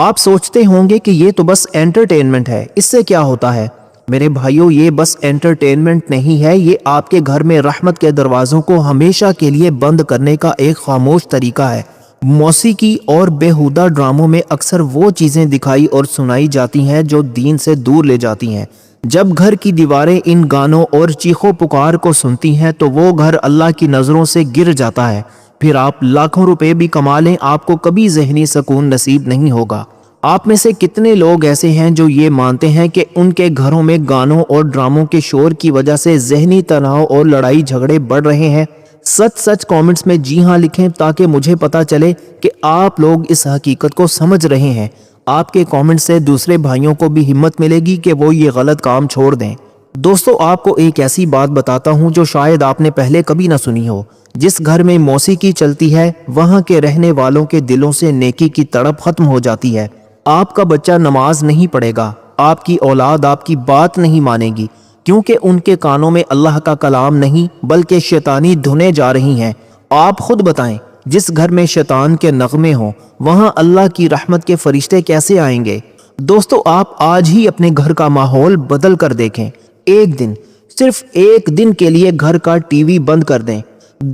آپ سوچتے ہوں گے کہ یہ تو بس انٹرٹینمنٹ ہے، اس سے کیا ہوتا ہے؟ میرے بھائیوں، یہ بس انٹرٹینمنٹ نہیں ہے، یہ آپ کے گھر میں رحمت کے دروازوں کو ہمیشہ کے لیے بند کرنے کا ایک خاموش طریقہ ہے۔ موسیقی اور بیہودہ ڈراموں میں اکثر وہ چیزیں دکھائی اور سنائی جاتی ہیں جو دین سے دور لے جاتی ہیں۔ جب گھر کی دیواریں ان گانوں اور چیخو پکار کو سنتی ہیں تو وہ گھر اللہ کی نظروں سے گر جاتا ہے۔ پھر آپ لاکھوں روپے بھی کما لیں، آپ کو کبھی ذہنی سکون نصیب نہیں ہوگا۔ آپ میں سے کتنے لوگ ایسے ہیں جو یہ مانتے ہیں کہ ان کے گھروں میں گانوں اور ڈراموں کے شور کی وجہ سے ذہنی تناؤ اور لڑائی جھگڑے بڑھ رہے ہیں؟ سچ کامنٹس میں جی ہاں لکھیں تاکہ مجھے پتا چلے کہ آپ لوگ اس حقیقت کو سمجھ رہے ہیں۔ آپ کے کامنٹ سے دوسرے بھائیوں کو بھی ہمت ملے گی کہ وہ یہ غلط کام چھوڑ دیں۔ دوستو، آپ کو ایک ایسی بات بتاتا ہوں جو شاید آپ نے پہلے کبھی نہ سنی ہو۔ جس گھر میں موسیقی چلتی ہے وہاں کے رہنے والوں کے دلوں سے نیکی کی تڑپ ختم ہو جاتی ہے۔ آپ کا بچہ نماز نہیں پڑھے گا، آپ کی اولاد آپ کی بات نہیں مانے گی، کیونکہ ان کے کانوں میں اللہ کا کلام نہیں بلکہ شیطانی دھنیں جا رہی ہیں۔ آپ خود بتائیں، جس گھر میں شیطان کے نغمے ہوں وہاں اللہ کی رحمت کے فرشتے کیسے آئیں گے؟ دوستو، آپ آج ہی اپنے گھر کا ماحول بدل کر دیکھیں۔ ایک دن، صرف ایک دن کے لیے گھر کا ٹی وی بند کر دیں،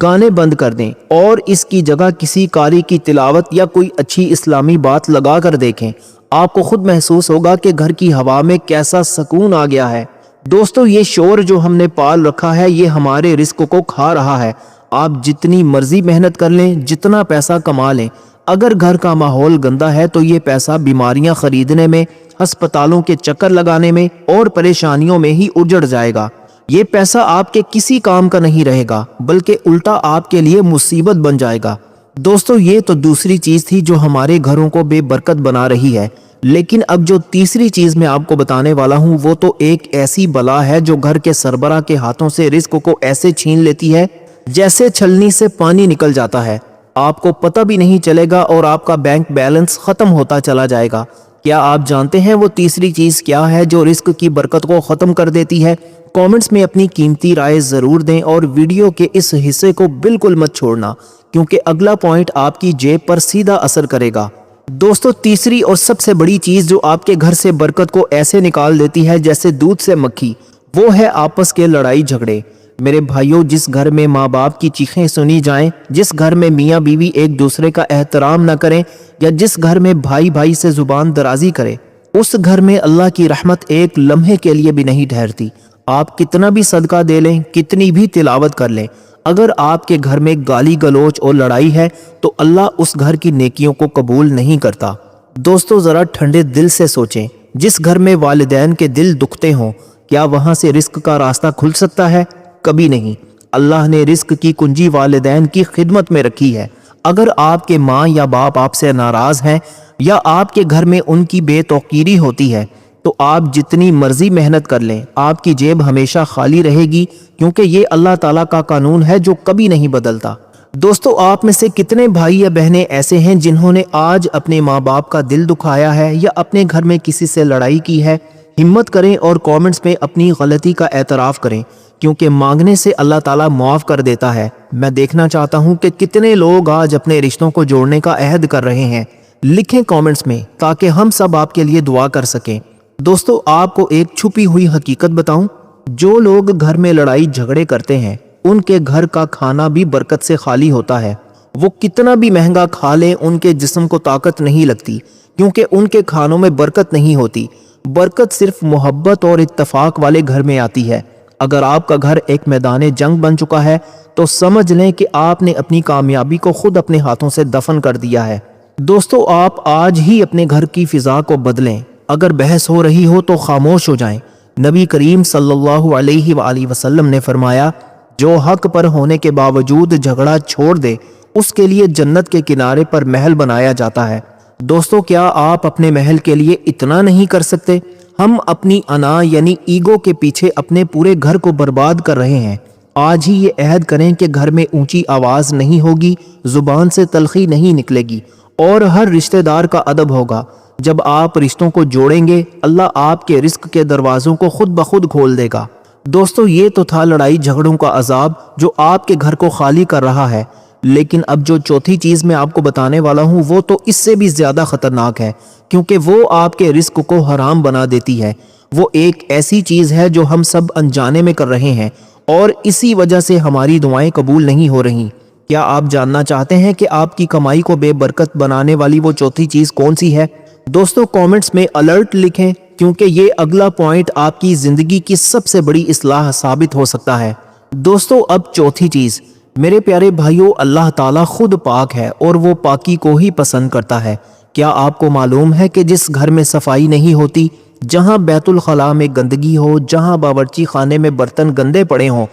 گانے بند کر دیں اور اس کی جگہ کسی قاری کی تلاوت یا کوئی اچھی اسلامی بات لگا کر دیکھیں۔ آپ کو خود محسوس ہوگا کہ گھر کی ہوا میں کیسا سکون آ گیا ہے۔ دوستو، یہ شور جو ہم نے پال رکھا ہے یہ ہمارے رزق کو کھا رہا ہے۔ آپ جتنی مرضی محنت کر لیں، جتنا پیسہ کما لیں، اگر گھر کا ماحول گندا ہے تو یہ پیسہ بیماریاں خریدنے میں، ہسپتالوں کے چکر لگانے میں اور پریشانیوں میں ہی اجڑ جائے گا۔ یہ پیسہ آپ کے کسی کام کا نہیں رہے گا بلکہ الٹا آپ کے لیے مصیبت بن جائے گا۔ دوستو، یہ تو دوسری چیز تھی جو ہمارے گھروں کو بے برکت بنا رہی ہے، لیکن اب جو تیسری چیز میں آپ کو بتانے والا ہوں وہ تو ایک ایسی بلا ہے جو گھر کے سربراہ کے ہاتھوں سے رزق کو ایسے چھین لیتی ہے جیسے چھلنی سے پانی نکل جاتا ہے۔ آپ کو پتہ بھی نہیں چلے گا اور آپ کا بینک بیلنس ختم ہوتا چلا جائے گا۔ کیا آپ جانتے ہیں وہ تیسری چیز کیا ہے جو رزق کی برکت کو ختم کر دیتی ہے؟ کامنٹس میں اپنی قیمتی رائے ضرور دیں اور ویڈیو کے اس حصے کو بالکل مت چھوڑنا، کیونکہ اگلا پوائنٹ آپ کی جیب پر سیدھا اثر کرے گا۔ دوستو، تیسری اور سب سے بڑی چیز جو آپ کے گھر سے برکت کو ایسے نکال دیتی ہے جیسے دودھ سے مکھی، وہ ہے آپس کے لڑائی جھگڑے۔ میرے بھائیوں، جس گھر میں ماں باپ کی چیخیں سنی جائیں، جس گھر میں میاں بیوی ایک دوسرے کا احترام نہ کریں، یا جس گھر میں بھائی بھائی سے زبان درازی کرے، اس گھر میں اللہ کی رحمت ایک لمحے کے لیے بھی نہیں ٹھہرتی۔ آپ کتنا بھی صدقہ دے لیں، کتنی بھی تلاوت کر لیں، اگر آپ کے گھر میں گالی گلوچ اور لڑائی ہے تو اللہ اس گھر کی نیکیوں کو قبول نہیں کرتا۔ دوستو، ذرا ٹھنڈے دل سے سوچیں، جس گھر میں والدین کے دل دکھتے ہوں، کیا وہاں سے رزق کا راستہ کھل سکتا ہے؟ کبھی نہیں۔ اللہ نے رزق کی کنجی والدین کی خدمت میں رکھی ہے۔ اگر آپ کے ماں یا باپ آپ سے ناراض ہیں یا آپ کے گھر میں ان کی بے توقیری ہوتی ہے تو آپ جتنی مرضی محنت کر لیں، آپ کی جیب ہمیشہ خالی رہے گی، کیونکہ یہ اللہ تعالیٰ کا قانون ہے جو کبھی نہیں بدلتا۔ دوستو، آپ میں سے کتنے بھائی یا بہنیں ایسے ہیں جنہوں نے آج اپنے ماں باپ کا دل دکھایا ہے یا اپنے گھر میں کسی سے لڑائی کی ہے؟ ہمت کریں اور کامنٹس میں اپنی غلطی کا اعتراف کریں، کیونکہ مانگنے سے اللہ تعالیٰ معاف کر دیتا ہے۔ میں دیکھنا چاہتا ہوں کہ کتنے لوگ آج اپنے رشتوں کو جوڑنے کا عہد کر رہے ہیں۔ لکھیں کامنٹس میں تاکہ ہم سب آپ کے لیے دعا کر سکیں۔ دوستو، آپ کو ایک چھپی ہوئی حقیقت بتاؤں، جو لوگ گھر میں لڑائی جھگڑے کرتے ہیں ان کے گھر کا کھانا بھی برکت سے خالی ہوتا ہے۔ وہ کتنا بھی مہنگا کھا لیں، ان کے جسم کو طاقت نہیں لگتی، کیونکہ ان کے کھانوں میں برکت نہیں ہوتی۔ برکت صرف محبت اور اتفاق والے گھر میں آتی ہے۔ اگر آپ کا گھر ایک میدان جنگ بن چکا ہے تو سمجھ لیں کہ آپ نے اپنی کامیابی کو خود اپنے ہاتھوں سے دفن کر دیا ہے۔ دوستو، آپ آج ہی اپنے گھر کی فضا کو بدلیں۔ اگر بحث ہو رہی ہو تو خاموش ہو جائیں۔ نبی کریم صلی اللہ علیہ وآلہ وسلم نے فرمایا، جو حق پر ہونے کے باوجود جھگڑا چھوڑ دے اس کے لیے جنت کے کنارے پر محل بنایا جاتا ہے۔ دوستو، کیا آپ اپنے محل کے لیے اتنا نہیں کر سکتے؟ ہم اپنی انا یعنی ایگو کے پیچھے اپنے پورے گھر کو برباد کر رہے ہیں۔ آج ہی یہ عہد کریں کہ گھر میں اونچی آواز نہیں ہوگی، زبان سے تلخی نہیں نکلے گی اور ہر رشتہ دار کا ادب ہوگا۔ جب آپ رشتوں کو جوڑیں گے، اللہ آپ کے رزق کے دروازوں کو خود بخود کھول دے گا۔ دوستو، یہ تو تھا لڑائی جھگڑوں کا عذاب جو آپ کے گھر کو خالی کر رہا ہے، لیکن اب جو چوتھی چیز میں آپ کو بتانے والا ہوں وہ تو اس سے بھی زیادہ خطرناک ہے، کیونکہ وہ آپ کے رزق کو حرام بنا دیتی ہے۔ وہ ایک ایسی چیز ہے جو ہم سب انجانے میں کر رہے ہیں اور اسی وجہ سے ہماری دعائیں قبول نہیں ہو رہی۔ کیا آپ جاننا چاہتے ہیں کہ آپ کی کمائی کو بے برکت بنانے والی وہ چوتھی چیز کون سی ہے؟ دوستو کامنٹس میں الرٹ لکھیں، کیونکہ یہ اگلا پوائنٹ آپ کی زندگی کی سب سے بڑی اصلاح ثابت ہو سکتا ہے۔ دوستو اب چوتھی چیز، میرے پیارے بھائیو، اللہ تعالیٰ خود پاک ہے اور وہ پاکی کو ہی پسند کرتا ہے۔ کیا آپ کو معلوم ہے کہ جس گھر میں صفائی نہیں ہوتی، جہاں بیت الخلاء میں گندگی ہو، جہاں باورچی خانے میں برتن گندے پڑے ہوں،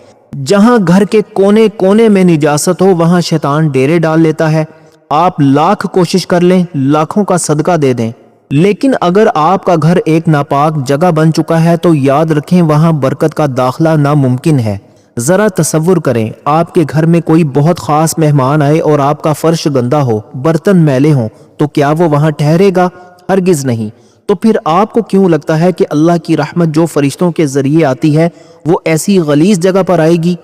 جہاں گھر کے کونے کونے میں نجاست ہو، وہاں شیطان ڈیرے ڈال لیتا ہے؟ آپ لاکھ کوشش کر لیں، لاکھوں کا صدقہ دے دیں، لیکن اگر آپ کا گھر ایک ناپاک جگہ بن چکا ہے تو یاد رکھیں وہاں برکت کا داخلہ ناممکن ہے۔ ذرا تصور کریں، آپ کے گھر میں کوئی بہت خاص مہمان آئے اور آپ کا فرش گندا ہو، برتن میلے ہوں، تو کیا وہ وہاں ٹھہرے گا؟ ہرگز نہیں۔ تو پھر آپ کو کیوں لگتا ہے کہ اللہ کی رحمت جو فرشتوں کے ذریعے آتی ہے وہ ایسی غلیظ جگہ پر آئے گی؟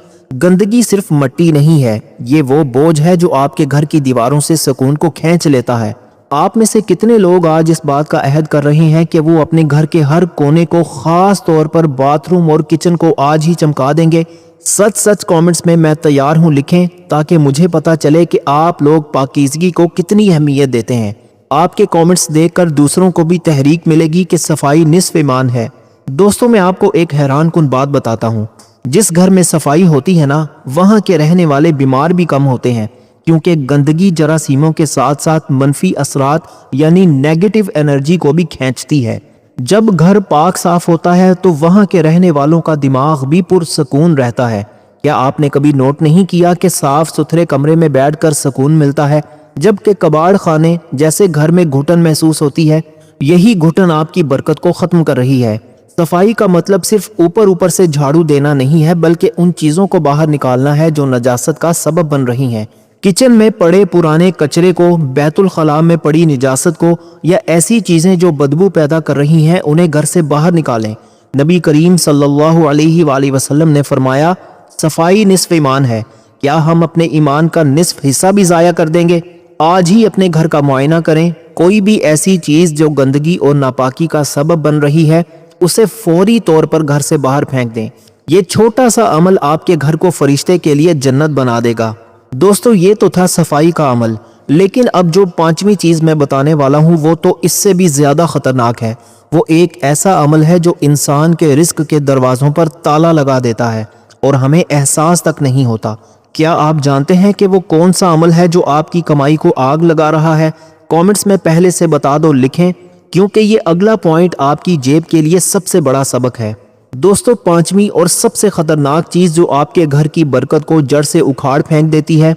گندگی صرف مٹی نہیں ہے، یہ وہ بوجھ ہے جو آپ کے گھر کی دیواروں سے سکون کو کھینچ لیتا ہے۔ آپ میں سے کتنے لوگ آج اس بات کا عہد کر رہے ہیں کہ وہ اپنے گھر کے ہر کونے کو، خاص طور پر باتھ روم اور کچن کو آج ہی چمکا دیں گے؟ سچ سچ کامنٹس میں تیار ہوں لکھیں، تاکہ مجھے پتا چلے کہ آپ لوگ پاکیزگی کو کتنی اہمیت دیتے ہیں۔ آپ کے کامنٹس دیکھ کر دوسروں کو بھی تحریک ملے گی کہ صفائی نصف ایمان ہے۔ دوستوں میں آپ کو ایک حیران کن بات بتاتا ہوں، جس گھر میں صفائی ہوتی ہے نا، وہاں کے رہنے والے بیمار بھی کم ہوتے ہیں، کیونکہ گندگی جراثیموں کے ساتھ ساتھ منفی اثرات یعنی نیگیٹو انرجی کو بھی کھینچتی ہے۔ جب گھر پاک صاف ہوتا ہے تو وہاں کے رہنے والوں کا دماغ بھی پرسکون رہتا ہے۔ کیا آپ نے کبھی نوٹ نہیں کیا کہ صاف ستھرے کمرے میں بیٹھ کر سکون ملتا ہے، جبکہ کباڑ خانے جیسے گھر میں گھٹن محسوس ہوتی ہے؟ یہی گھٹن آپ کی برکت کو ختم کر رہی ہے۔ صفائی کا مطلب صرف اوپر سے جھاڑو دینا نہیں ہے، بلکہ ان چیزوں کو باہر نکالنا ہے جو نجاست کا سبب بن رہی ہیں۔ کچن میں پڑے پرانے کچرے کو، بیت الخلاء میں پڑی نجاست کو، یا ایسی چیزیں جو بدبو پیدا کر رہی ہیں، انہیں گھر سے باہر نکالیں۔ نبی کریم صلی اللہ علیہ وآلہ وسلم نے فرمایا، صفائی نصف ایمان ہے۔ کیا ہم اپنے ایمان کا نصف حصہ بھی ضائع کر دیں گے؟ آج ہی اپنے گھر کا معائنہ کریں، کوئی بھی ایسی چیز جو گندگی اور ناپاکی کا سبب بن رہی ہے اسے فوری طور پر گھر سے باہر پھینک دیں۔ یہ چھوٹا سا عمل آپ کے گھر کو فرشتے کے لیے جنت بنا دے گا۔ دوستو یہ تو تھا صفائی کا عمل، لیکن اب جو پانچویں چیز میں بتانے والا ہوں وہ تو اس سے بھی زیادہ خطرناک ہے۔ وہ ایک ایسا عمل ہے جو انسان کے رزق کے دروازوں پر تالا لگا دیتا ہے اور ہمیں احساس تک نہیں ہوتا۔ کیا آپ جانتے ہیں کہ وہ کون سا عمل ہے جو آپ کی کمائی کو آگ لگا رہا ہے؟ کامنٹس میں پہلے سے بتا دو، لکھیں، کیونکہ یہ اگلا پوائنٹ آپ کی جیب کے لیے سب سے بڑا سبق ہے۔ دوستو پانچویں اور سب سے خطرناک چیز جو آپ کے گھر کی برکت کو جڑ سے اکھاڑ پھینک دیتی ہے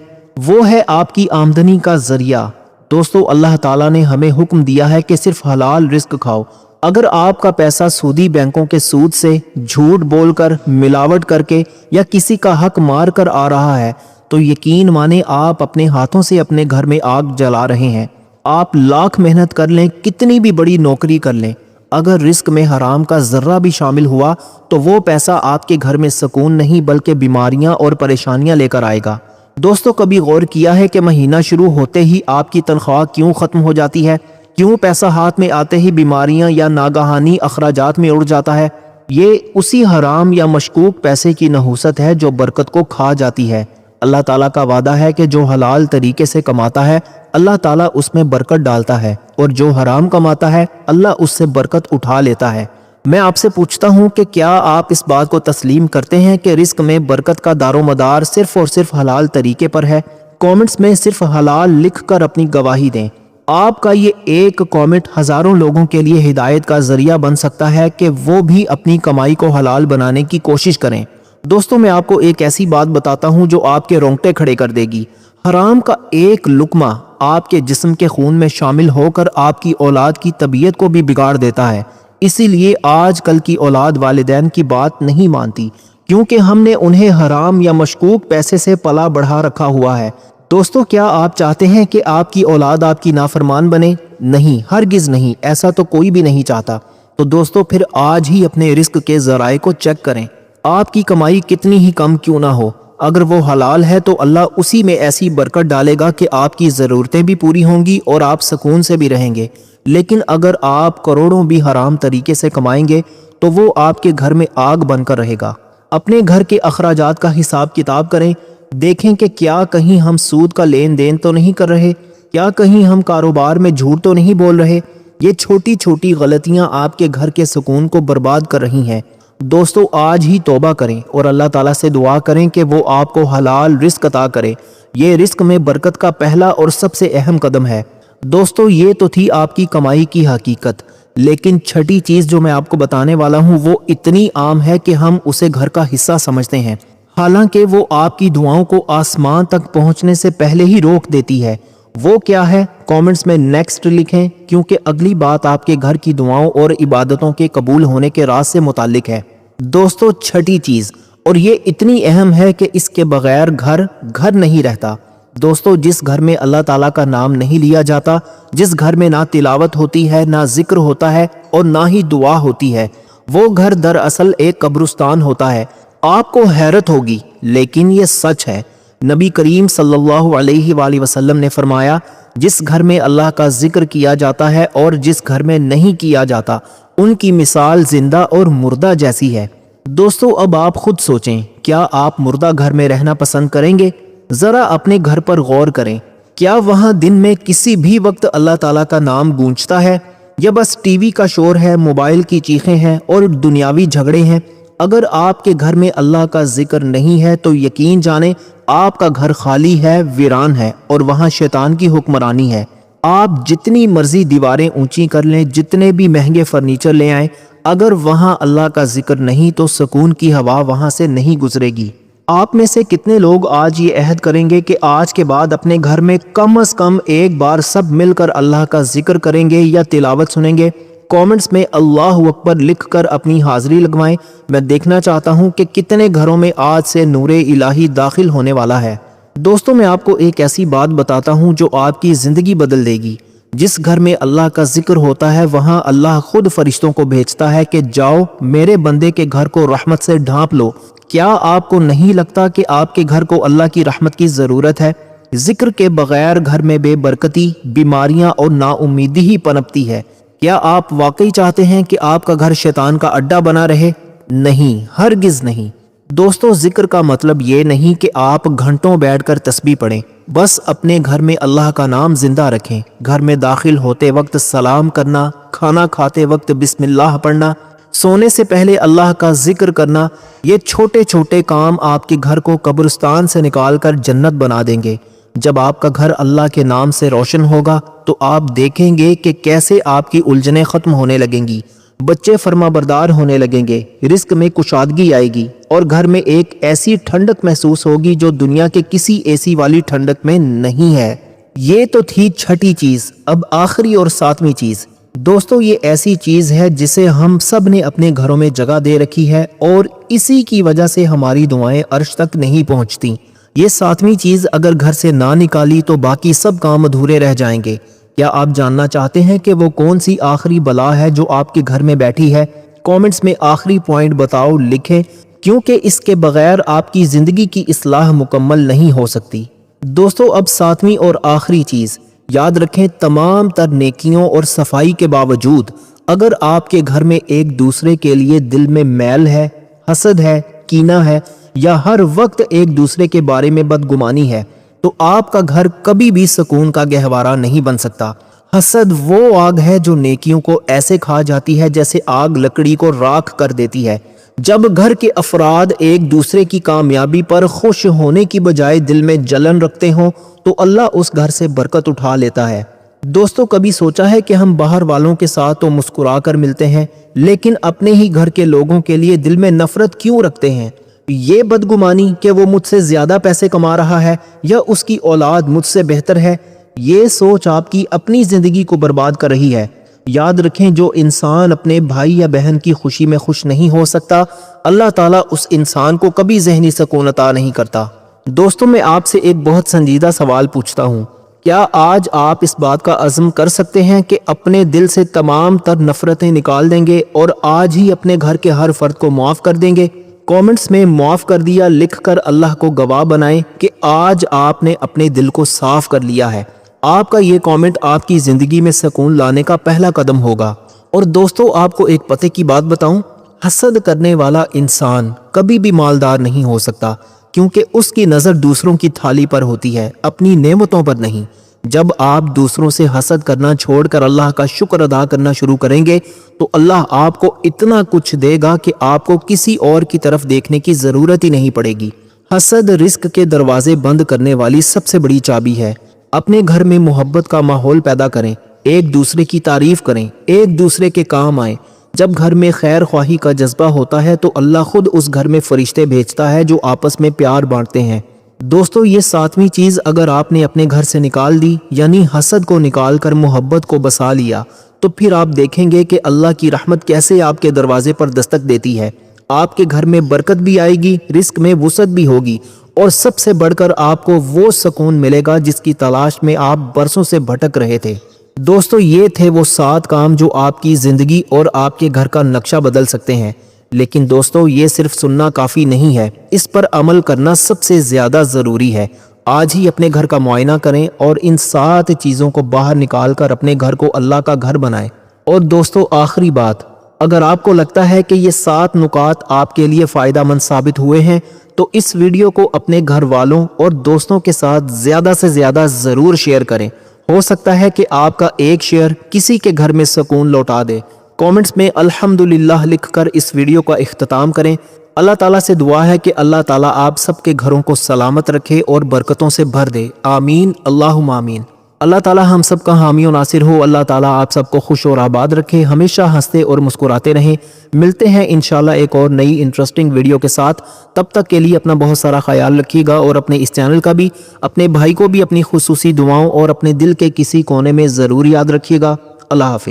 وہ ہے آپ کی آمدنی کا ذریعہ۔ دوستو اللہ تعالیٰ نے ہمیں حکم دیا ہے کہ صرف حلال رزق کھاؤ۔ اگر آپ کا پیسہ سودی بینکوں کے سود سے، جھوٹ بول کر، ملاوٹ کر کے یا کسی کا حق مار کر آ رہا ہے تو یقین مانیں آپ اپنے ہاتھوں سے اپنے گھر میں آگ جلا رہے ہیں۔ آپ لاکھ محنت کر لیں، کتنی بھی بڑی نوکری کر لیں، اگر رزق میں حرام کا ذرہ بھی شامل ہوا تو وہ پیسہ آپ کے گھر میں سکون نہیں بلکہ بیماریاں اور پریشانیاں لے کر آئے گا۔ دوستو کبھی غور کیا ہے کہ مہینہ شروع ہوتے ہی آپ کی تنخواہ کیوں ختم ہو جاتی ہے؟ کیوں پیسہ ہاتھ میں آتے ہی بیماریاں یا ناگہانی اخراجات میں اڑ جاتا ہے؟ یہ اسی حرام یا مشکوک پیسے کی نحوست ہے جو برکت کو کھا جاتی ہے۔ اللہ تعالیٰ کا وعدہ ہے کہ جو حلال طریقے سے کماتا ہے اللہ تعالیٰ اس میں برکت ڈالتا ہے، اور جو حرام کماتا ہے اللہ اس سے برکت اٹھا لیتا ہے۔ میں آپ سے پوچھتا ہوں کہ کیا آپ اس بات کو تسلیم کرتے ہیں کہ رزق میں برکت کا دار و مدار صرف اور صرف حلال طریقے پر ہے؟ کامنٹس میں صرف حلال لکھ کر اپنی گواہی دیں۔ آپ کا یہ ایک کامنٹ ہزاروں لوگوں کے لیے ہدایت کا ذریعہ بن سکتا ہے کہ وہ بھی اپنی کمائی کو حلال بنانے کی کوشش کریں۔ دوستوں میں آپ کو ایک ایسی بات بتاتا ہوں جو آپ کے رونگٹے کھڑے کر دے گی۔ حرام کا ایک لقمہ آپ کے جسم کے خون میں شامل ہو کر آپ کی اولاد کی طبیعت کو بھی بگاڑ دیتا ہے۔ اسی لیے آج کل کی اولاد والدین کی بات نہیں مانتی، کیونکہ ہم نے انہیں حرام یا مشکوک پیسے سے پلا بڑھا رکھا ہوا ہے۔ دوستو کیا آپ چاہتے ہیں کہ آپ کی اولاد آپ کی نافرمان بنے؟ نہیں، ہرگز نہیں، ایسا تو کوئی بھی نہیں چاہتا۔ تو دوستو پھر آج ہی اپنے رزق کے ذرائع کو چیک کریں۔ آپ کی کمائی کتنی ہی کم کیوں نہ ہو، اگر وہ حلال ہے تو اللہ اسی میں ایسی برکت ڈالے گا کہ آپ کی ضرورتیں بھی پوری ہوں گی اور آپ سکون سے بھی رہیں گے۔ لیکن اگر آپ کروڑوں بھی حرام طریقے سے کمائیں گے تو وہ آپ کے گھر میں آگ بن کر رہے گا۔ اپنے گھر کے اخراجات کا حساب کتاب کریں، دیکھیں کہ کیا کہیں ہم سود کا لین دین تو نہیں کر رہے، کیا کہیں ہم کاروبار میں جھوٹ تو نہیں بول رہے۔ یہ چھوٹی چھوٹی غلطیاں آپ کے گھر کے سکون کو برباد کر رہی ہیں۔ دوستو آج ہی توبہ کریں اور اللہ تعالیٰ سے دعا کریں کہ وہ آپ کو حلال رزق عطا کرے۔ یہ رزق میں برکت کا پہلا اور سب سے اہم قدم ہے۔ دوستو یہ تو تھی آپ کی کمائی کی حقیقت، لیکن چھٹی چیز جو میں آپ کو بتانے والا ہوں وہ اتنی عام ہے کہ ہم اسے گھر کا حصہ سمجھتے ہیں، حالانکہ وہ آپ کی دعاؤں کو آسمان تک پہنچنے سے پہلے ہی روک دیتی ہے۔ وہ کیا ہے؟ کامنٹس میں نیکسٹ لکھیں، کیونکہ اگلی بات آپ کے گھر کی دعاؤں اور عبادتوں کے قبول ہونے کے راز سے متعلق ہے۔ دوستو چھٹی چیز، اور یہ اتنی اہم ہے کہ اس کے بغیر گھر نہیں رہتا۔ دوستو جس گھر میں اللہ تعالیٰ کا نام نہیں لیا جاتا، جس گھر میں نہ تلاوت ہوتی ہے، نہ ذکر ہوتا ہے اور نہ ہی دعا ہوتی ہے، وہ گھر دراصل ایک قبرستان ہوتا ہے۔ آپ کو حیرت ہوگی لیکن یہ سچ ہے۔ نبی کریم صلی اللہ علیہ وآلہ وسلم نے فرمایا، جس گھر میں اللہ کا ذکر کیا جاتا ہے اور جس گھر میں نہیں کیا جاتا، ان کی مثال زندہ اور مردہ جیسی ہے۔ دوستو اب آپ خود سوچیں، کیا آپ مردہ گھر میں رہنا پسند کریں گے؟ ذرا اپنے گھر پر غور کریں، کیا وہاں دن میں کسی بھی وقت اللہ تعالیٰ کا نام گونجتا ہے، یا بس ٹی وی کا شور ہے، موبائل کی چیخیں ہیں اور دنیاوی جھگڑے ہیں؟ اگر آپ کے گھر میں اللہ کا ذکر نہیں ہے تو یقین جانیں آپ کا گھر خالی ہے، ویران ہے، اور وہاں شیطان کی حکمرانی ہے۔ آپ جتنی مرضی دیواریں اونچی کر لیں، جتنے بھی مہنگے فرنیچر لے آئیں، اگر وہاں اللہ کا ذکر نہیں تو سکون کی ہوا وہاں سے نہیں گزرے گی۔ آپ میں سے کتنے لوگ آج یہ عہد کریں گے کہ آج کے بعد اپنے گھر میں کم از کم ایک بار سب مل کر اللہ کا ذکر کریں گے یا تلاوت سنیں گے؟ کامنٹس میں اللہ اکبر لکھ کر اپنی حاضری لگوائیں۔ میں دیکھنا چاہتا ہوں کہ کتنے گھروں میں آج سے نور الہی داخل ہونے والا ہے۔ دوستو میں آپ کو ایک ایسی بات بتاتا ہوں جو آپ کی زندگی بدل دے گی۔ جس گھر میں اللہ کا ذکر ہوتا ہے وہاں اللہ خود فرشتوں کو بھیجتا ہے کہ جاؤ میرے بندے کے گھر کو رحمت سے ڈھانپ لو۔ کیا آپ کو نہیں لگتا کہ آپ کے گھر کو اللہ کی رحمت کی ضرورت ہے؟ ذکر کے بغیر گھر میں بے برکتی، بیماریاں اور نا امیدی ہی پنپتی ہے۔ کیا آپ واقعی چاہتے ہیں کہ آپ کا گھر شیطان کا اڈا بنا رہے؟ نہیں، ہرگز نہیں۔ دوستو ذکر کا مطلب یہ نہیں کہ آپ گھنٹوں بیٹھ کر تسبیح پڑھیں، بس اپنے گھر میں اللہ کا نام زندہ رکھیں۔ گھر میں داخل ہوتے وقت سلام کرنا، کھانا کھاتے وقت بسم اللہ پڑھنا، سونے سے پہلے اللہ کا ذکر کرنا، یہ چھوٹے چھوٹے کام آپ کے گھر کو قبرستان سے نکال کر جنت بنا دیں گے۔ جب آپ کا گھر اللہ کے نام سے روشن ہوگا تو آپ دیکھیں گے کہ کیسے آپ کی الجھنیں ختم ہونے لگیں گی، بچے فرما بردار ہونے لگیں گے، رزق میں کشادگی آئے گی اور گھر میں ایک ایسی ٹھنڈک محسوس ہوگی جو دنیا کے کسی ایسی والی ٹھنڈک میں نہیں ہے۔ یہ تو تھی چھٹی چیز، اب آخری اور ساتویں چیز۔ دوستو یہ ایسی چیز ہے جسے ہم سب نے اپنے گھروں میں جگہ دے رکھی ہے اور اسی کی وجہ سے ہماری دعائیں عرش تک نہیں پہنچتی۔ یہ ساتویں چیز اگر گھر سے نہ نکالی تو باقی سب کام ادھورے رہ جائیں گے۔ کیا آپ جاننا چاہتے ہیں کہ وہ کون سی آخری بلا ہے جو آپ کے گھر میں بیٹھی ہے؟ کامنٹس میں آخری پوائنٹ بتاؤ لکھیں، کیونکہ اس کے بغیر آپ کی زندگی کی اصلاح مکمل نہیں ہو سکتی۔ دوستو اب ساتویں اور آخری چیز، یاد رکھیں تمام تر نیکیوں اور صفائی کے باوجود اگر آپ کے گھر میں ایک دوسرے کے لیے دل میں میل ہے، حسد ہے، کینہ ہے یا ہر وقت ایک دوسرے کے بارے میں بدگمانی ہے تو آپ کا گھر کبھی بھی سکون کا گہوارہ نہیں بن سکتا۔ حسد وہ آگ ہے جو نیکیوں کو ایسے کھا جاتی ہے جیسے آگ لکڑی کو راکھ کر دیتی ہے۔ جب گھر کے افراد ایک دوسرے کی کامیابی پر خوش ہونے کی بجائے دل میں جلن رکھتے ہوں تو اللہ اس گھر سے برکت اٹھا لیتا ہے۔ دوستو کبھی سوچا ہے کہ ہم باہر والوں کے ساتھ تو مسکرا کر ملتے ہیں لیکن اپنے ہی گھر کے لوگوں کے لیے دل میں نفرت کیوں رکھتے ہیں؟ یہ بدگمانی کہ وہ مجھ سے زیادہ پیسے کما رہا ہے یا اس کی اولاد مجھ سے بہتر ہے، یہ سوچ آپ کی اپنی زندگی کو برباد کر رہی ہے۔ یاد رکھیں جو انسان اپنے بھائی یا بہن کی خوشی میں خوش نہیں ہو سکتا، اللہ تعالیٰ اس انسان کو کبھی ذہنی سکون عطا نہیں کرتا۔ دوستو میں آپ سے ایک بہت سنجیدہ سوال پوچھتا ہوں، کیا آج آپ اس بات کا عزم کر سکتے ہیں کہ اپنے دل سے تمام تر نفرتیں نکال دیں گے اور آج ہی اپنے گھر کے ہر فرد کو معاف کر دیں گے؟ کامنٹس میں معاف کر دیا لکھ کر اللہ کو گواہ بنائیں کہ آج آپ نے اپنے دل کو صاف کر لیا ہے۔ آپ کا یہ کامنٹ آپ کی زندگی میں سکون لانے کا پہلا قدم ہوگا۔ اور دوستو آپ کو ایک پتے کی بات بتاؤں، حسد کرنے والا انسان کبھی بھی مالدار نہیں ہو سکتا، کیونکہ اس کی نظر دوسروں کی تھالی پر ہوتی ہے، اپنی نعمتوں پر نہیں۔ جب آپ دوسروں سے حسد کرنا چھوڑ کر اللہ کا شکر ادا کرنا شروع کریں گے تو اللہ آپ کو اتنا کچھ دے گا کہ آپ کو کسی اور کی طرف دیکھنے کی ضرورت ہی نہیں پڑے گی۔ حسد رزق کے دروازے بند کرنے والی سب سے بڑی چابی ہے۔ اپنے گھر میں محبت کا ماحول پیدا کریں، ایک دوسرے کی تعریف کریں، ایک دوسرے کے کام آئیں۔ جب گھر میں خیر خواہی کا جذبہ ہوتا ہے تو اللہ خود اس گھر میں فرشتے بھیجتا ہے جو آپس میں پیار بانٹتے ہیں۔ دوستو یہ ساتویں چیز اگر آپ نے اپنے گھر سے نکال دی، یعنی حسد کو نکال کر محبت کو بسا لیا، تو پھر آپ دیکھیں گے کہ اللہ کی رحمت کیسے آپ کے دروازے پر دستک دیتی ہے۔ آپ کے گھر میں برکت بھی آئے گی، رزق میں وسعت بھی ہوگی، اور سب سے بڑھ کر آپ کو وہ سکون ملے گا جس کی تلاش میں آپ برسوں سے بھٹک رہے تھے۔ دوستو یہ تھے وہ 7 کام جو آپ کی زندگی اور آپ کے گھر کا نقشہ بدل سکتے ہیں۔ لیکن دوستو یہ صرف سننا کافی نہیں ہے، اس پر عمل کرنا سب سے زیادہ ضروری ہے۔ آج ہی اپنے گھر کا معائنہ کریں اور ان 7 چیزوں کو باہر نکال کر اپنے گھر کو اللہ کا گھر بنائیں۔ اور دوستو آخری بات، اگر آپ کو لگتا ہے کہ یہ 7 نکات آپ کے لیے فائدہ مند ثابت ہوئے ہیں تو اس ویڈیو کو اپنے گھر والوں اور دوستوں کے ساتھ زیادہ سے زیادہ ضرور شیئر کریں۔ ہو سکتا ہے کہ آپ کا ایک شیئر کسی کے گھر میں سکون لوٹا دے۔ کامنٹس میں الحمدللہ لکھ کر اس ویڈیو کا اختتام کریں۔ اللہ تعالیٰ سے دعا ہے کہ اللہ تعالیٰ آپ سب کے گھروں کو سلامت رکھے اور برکتوں سے بھر دے، آمین اللہم آمین۔ اللہ تعالیٰ ہم سب کا حامی و ناصر ہو۔ اللہ تعالیٰ آپ سب کو خوش اور آباد رکھے، ہمیشہ ہنستے اور مسکراتے رہیں۔ ملتے ہیں انشاءاللہ ایک اور نئی انٹرسٹنگ ویڈیو کے ساتھ۔ تب تک کے لیے اپنا بہت سارا خیال رکھیے گا، اور اپنے اس چینل کا بھی، اپنے بھائی کو بھی اپنی خصوصی دعاؤں اور اپنے دل کے کسی کونے میں ضرور یاد رکھیے گا۔ اللہ حافظ۔